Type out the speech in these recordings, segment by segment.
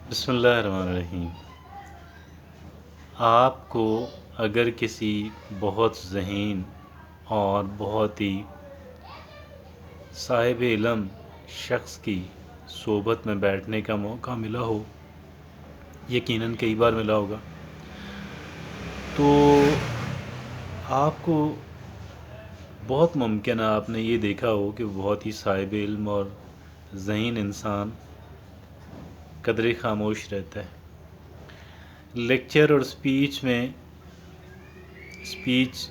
بسم اللہ الرحمن الرحیم۔ آپ کو اگر کسی بہت ذہین اور بہت ہی صاحب علم شخص کی صحبت میں بیٹھنے کا موقع ملا ہو، یقیناً کئی بار ملا ہوگا، تو آپ کو بہت ممکن ہے آپ نے یہ دیکھا ہو کہ بہت ہی صاحب علم اور ذہین انسان قدرے خاموش رہتا ہے۔ لیکچر اور اسپیچ میں اسپیچ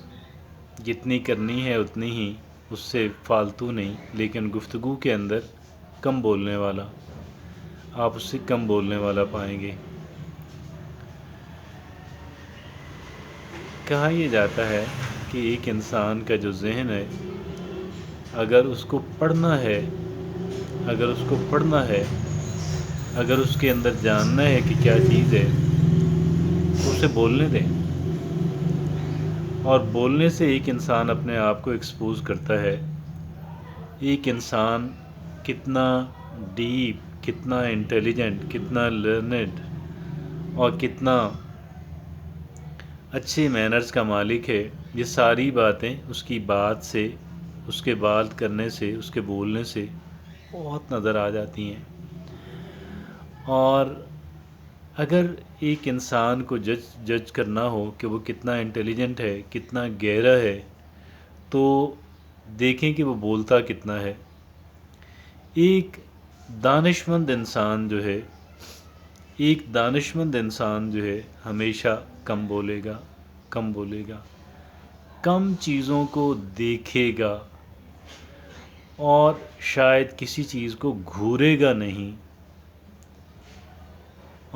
جتنی کرنی ہے اتنی ہی، اس سے فالتو نہیں، لیکن گفتگو کے اندر کم بولنے والا، آپ اس سے کم بولنے والا پائیں گے۔ کہا یہ جاتا ہے کہ ایک انسان کا جو ذہن ہے، اگر اس کو پڑھنا ہے اگر اس کے اندر جاننا ہے کہ کیا چیز ہے، تو اسے بولنے دیں۔ اور بولنے سے ایک انسان اپنے آپ کو ایکسپوز کرتا ہے۔ ایک انسان کتنا ڈیپ، کتنا انٹیلیجنٹ، کتنا لرنڈ اور کتنا اچھے مینرز کا مالک ہے، یہ ساری باتیں اس کی بات سے، اس کے بات کرنے سے، اس کے بولنے سے بہت نظر آ جاتی ہیں۔ اور اگر ایک انسان کو جج کرنا ہو کہ وہ کتنا انٹیلیجنٹ ہے، کتنا گہرا ہے، تو دیکھیں کہ وہ بولتا کتنا ہے۔ ایک دانشمند انسان جو ہے ہمیشہ کم بولے گا، کم چیزوں کو دیکھے گا، اور شاید کسی چیز کو گھورے گا نہیں،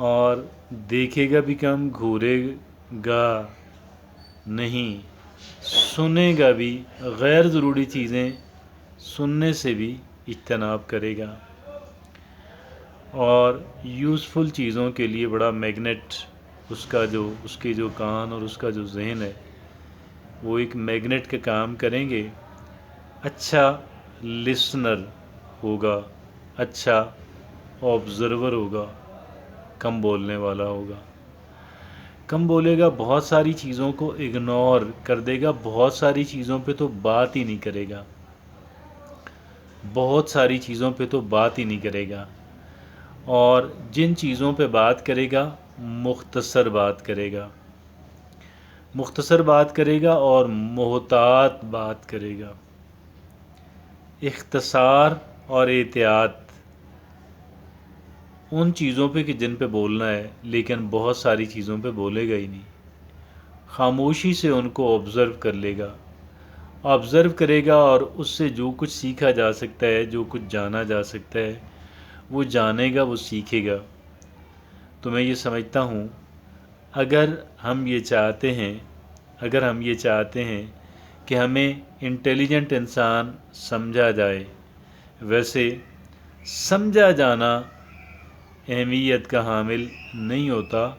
اور دیکھے گا بھی کم، گھورے گا نہیں، سنے گا بھی، غیر ضروری چیزیں سننے سے بھی اجتناب کرے گا، اور یوزفل چیزوں کے لیے بڑا میگنیٹ، اس کے جو کان اور اس کا جو ذہن ہے وہ ایک میگنیٹ کا کام کریں گے۔ اچھا لسنر ہوگا، اچھا آبزرور ہوگا، کم بولنے والا ہوگا۔ کم بولے گا، بہت ساری چیزوں کو اگنور کر دے گا، بہت ساری چیزوں پہ تو بات ہی نہیں کرے گا، اور جن چیزوں پہ بات کرے گا مختصر بات کرے گا اور محتاط بات کرے گا۔ اختصار اور احتیاط ان چیزوں پہ کہ جن پہ بولنا ہے، لیکن بہت ساری چیزوں پہ بولے گا ہی نہیں۔ خاموشی سے ان کو آبزرو کرے گا، اور اس سے جو کچھ سیکھا جا سکتا ہے، جو کچھ جانا جا سکتا ہے، وہ جانے گا، وہ سیکھے گا۔ تو میں یہ سمجھتا ہوں، اگر ہم یہ چاہتے ہیں کہ ہمیں انٹیلیجنٹ انسان سمجھا جائے، ویسے سمجھا جانا اہمیت کا حامل نہیں ہوتا،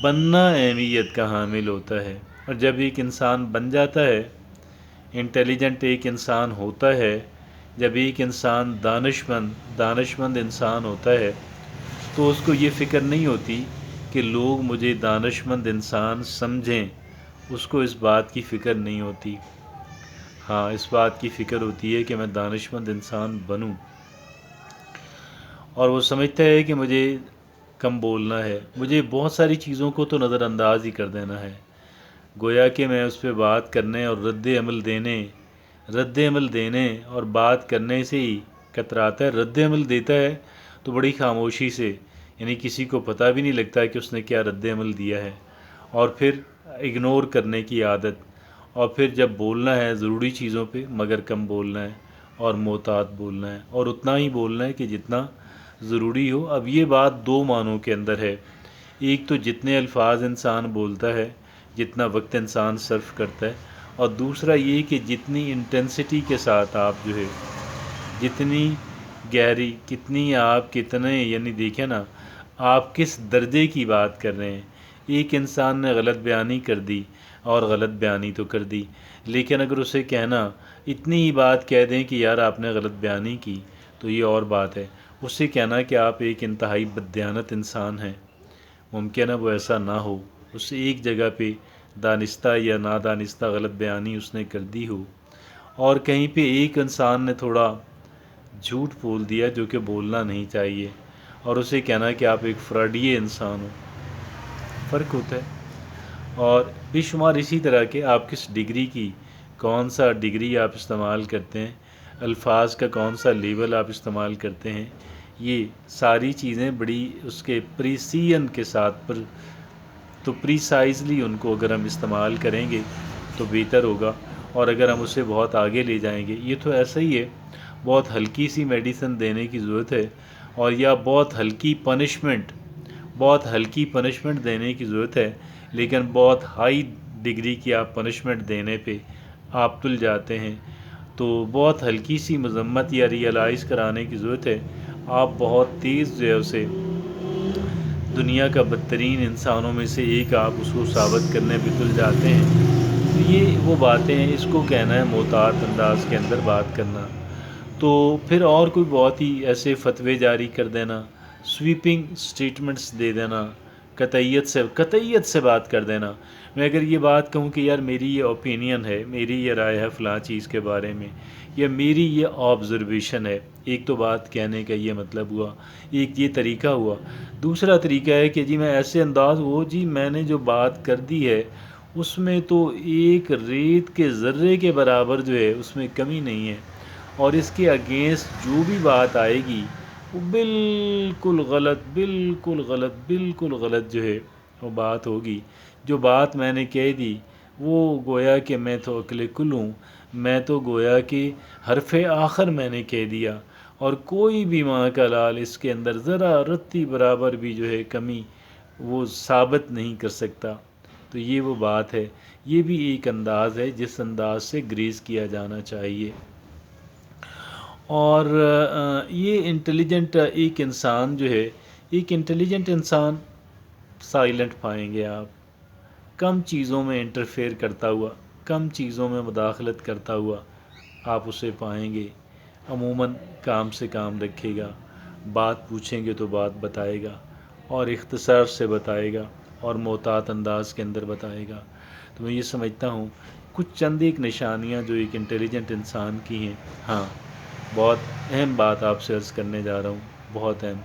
بننا اہمیت کا حامل ہوتا ہے۔ اور جب ایک انسان بن جاتا ہے، انٹیلیجنٹ ایک انسان ہوتا ہے، جب ایک انسان دانشمند انسان ہوتا ہے، تو اس کو یہ فکر نہیں ہوتی کہ لوگ مجھے دانشمند انسان سمجھیں، اس کو اس بات کی فکر نہیں ہوتی۔ ہاں، اس بات کی فکر ہوتی ہے کہ میں دانشمند انسان بنوں، اور وہ سمجھتا ہے کہ مجھے کم بولنا ہے، مجھے بہت ساری چیزوں کو تو نظر انداز ہی کر دینا ہے، گویا کہ میں اس پہ بات کرنے اور رد عمل دینے اور بات کرنے سے ہی کتراتا ہے۔ رد عمل دیتا ہے تو بڑی خاموشی سے، یعنی کسی کو پتہ بھی نہیں لگتا کہ اس نے کیا رد عمل دیا ہے، اور پھر اگنور کرنے کی عادت، اور پھر جب بولنا ہے ضروری چیزوں پہ مگر کم بولنا ہے، اور محتاط بولنا ہے، اور اتنا ہی بولنا ہے کہ جتنا ضروری ہو۔ اب یہ بات دو معنوں کے اندر ہے، ایک تو جتنے الفاظ انسان بولتا ہے، جتنا وقت انسان صرف کرتا ہے، اور دوسرا یہ کہ جتنی انٹینسٹی کے ساتھ آپ جتنی گہری، یعنی دیکھیں نا، آپ کس درجے کی بات کر رہے ہیں۔ ایک انسان نے غلط بیانی کر دی، اور غلط بیانی تو کر دی، لیکن اگر اسے کہنا اتنی ہی بات کہہ دیں کہ یار آپ نے غلط بیانی کی، تو یہ اور بات ہے۔ اس سے کہنا کہ آپ ایک انتہائی بددیانت انسان ہیں، ممکن ہے وہ ایسا نہ ہو، اس سے ایک جگہ پہ دانستہ یا نادانستہ غلط بیانی اس نے کر دی ہو، اور کہیں پہ ایک انسان نے تھوڑا جھوٹ بول دیا جو کہ بولنا نہیں چاہیے، اور اسے کہنا کہ آپ ایک فراڈیے انسان ہو، فرق ہوتا ہے۔ اور بے شمار اسی طرح کے آپ کس ڈگری کی، کون سا ڈگری آپ استعمال کرتے ہیں، الفاظ کا کون سا لیول آپ استعمال کرتے ہیں، یہ ساری چیزیں بڑی اس کے پریسیژن کے ساتھ تو پریسائزلی ان کو اگر ہم استعمال کریں گے تو بہتر ہوگا، اور اگر ہم اسے بہت آگے لے جائیں گے، یہ تو ایسا ہی ہے، بہت ہلکی سی میڈیسن دینے کی ضرورت ہے، اور یا بہت ہلکی پنشمنٹ دینے کی ضرورت ہے، لیکن بہت ہائی ڈگری کی آپ پنشمنٹ دینے پہ آپ تل جاتے ہیں، تو بہت ہلکی سی مذمت یا ریئلائز کرانے کی ضرورت ہے، آپ بہت تیز جو ہے اسے دنیا کا بدترین انسانوں میں سے ایک آپ اس کو ثابت کرنے پہ تل جاتے ہیں۔ تو یہ وہ باتیں ہیں، اس کو کہنا ہے محتاط انداز کے اندر بات کرنا۔ تو پھر اور کوئی بہت ہی ایسے فتوے جاری کر دینا، سویپنگ سٹیٹمنٹس دے دینا، قطعیت سے بات کر دینا۔ میں اگر یہ بات کہوں کہ یار میری یہ اوپینین ہے، میری یہ رائے ہے فلاں چیز کے بارے میں، یا میری یہ آبزرویشن ہے، ایک تو بات کہنے کا یہ مطلب ہوا، ایک یہ طریقہ ہوا۔ دوسرا طریقہ ہے کہ جی میں ایسے انداز جی میں نے جو بات کر دی ہے اس میں تو ایک ریت کے ذرے کے برابر جو ہے اس میں کمی نہیں ہے، اور اس کے اگینسٹ جو بھی بات آئے گی وہ بالکل غلط بالکل غلط جو ہے وہ بات ہوگی۔ جو بات میں نے کہہ دی وہ گویا کہ میں تو عقل کل ہوں، میں تو گویا کہ حرف آخر میں نے کہہ دیا، اور کوئی بھی ماں کا لال اس کے اندر ذرا رتی برابر بھی جو ہے کمی وہ ثابت نہیں کر سکتا۔ تو یہ وہ بات ہے، یہ بھی ایک انداز ہے جس انداز سے گریز کیا جانا چاہیے۔ اور یہ انٹیلیجنٹ ایک انسان جو ہے، ایک انٹیلیجنٹ انسان سائلنٹ پائیں گے آپ، کم چیزوں میں انٹرفیئر کرتا ہوا، کم چیزوں میں مداخلت کرتا ہوا آپ اسے پائیں گے، عموماً کام سے کام رکھے گا، بات پوچھیں گے تو بات بتائے گا، اور اختصار سے بتائے گا، اور محتاط انداز کے اندر بتائے گا۔ تو میں یہ سمجھتا ہوں کچھ چند ایک نشانیاں جو ایک انٹیلیجنٹ انسان کی ہیں۔ ہاں، بہت اہم بات آپ سے عرض کرنے جا رہا ہوں، بہت اہم،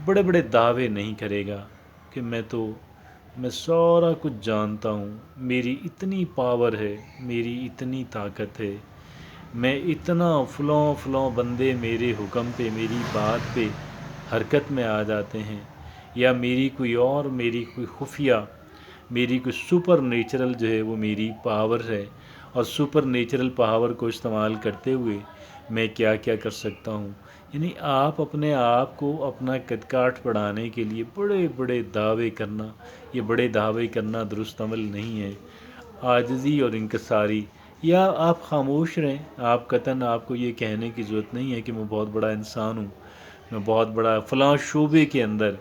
بڑے بڑے دعوے نہیں کرے گا کہ میں سارا کچھ جانتا ہوں، میری اتنی پاور ہے، میری اتنی طاقت ہے، میں اتنا فلاں بندے میرے حکم پہ، میری بات پہ حرکت میں آ جاتے ہیں، یا میری کوئی خفیہ، میری کوئی سپر نیچرل جو ہے وہ میری پاور ہے، اور سپر نیچرل پاور کو استعمال کرتے ہوئے میں کیا کیا کر سکتا ہوں۔ یعنی آپ اپنے آپ کو اپنا قد کاٹ بڑھانے کے لیے بڑے بڑے دعوے کرنا، یہ بڑے دعوے کرنا درست عمل نہیں ہے۔ عاجزی اور انکساری، یا آپ خاموش رہیں، آپ قطعاً آپ کو یہ کہنے کی ضرورت نہیں ہے کہ میں بہت بڑا انسان ہوں، میں بہت بڑا فلاں شعبے کے اندر،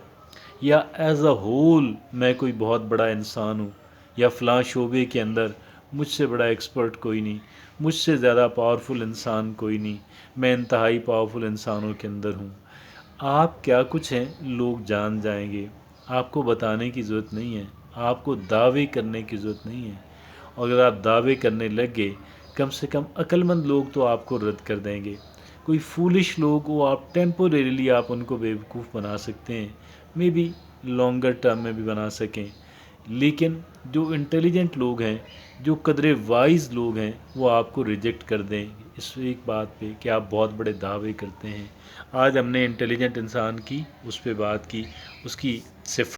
یا ایز اے ہول میں کوئی بہت بڑا انسان ہوں، یا فلاں شعبے کے اندر مجھ سے بڑا ایکسپرٹ کوئی نہیں، مجھ سے زیادہ پاورفل انسان کوئی نہیں، میں انتہائی پاورفل انسانوں کے اندر ہوں۔ آپ کیا کچھ ہیں لوگ جان جائیں گے، آپ کو بتانے کی ضرورت نہیں ہے، آپ کو دعوے کرنے کی ضرورت نہیں ہے، اور اگر آپ دعوے کرنے لگ گئے کم سے کم عقل مند لوگ تو آپ کو رد کر دیں گے، کوئی فولش لوگ وہ آپ ٹیمپوریریلی آپ ان کو بیوقوف بنا سکتے ہیں، مے بی لانگر ٹرم میں بھی بنا سکیں، لیکن جو انٹیلیجنٹ لوگ ہیں، جو قدرے وائز لوگ ہیں، وہ آپ کو ریجیکٹ کر دیں اس ایک بات پہ کہ آپ بہت بڑے دعوے کرتے ہیں۔ آج ہم نے انٹیلیجنٹ انسان کی اس پہ بات کی، اس کی صفت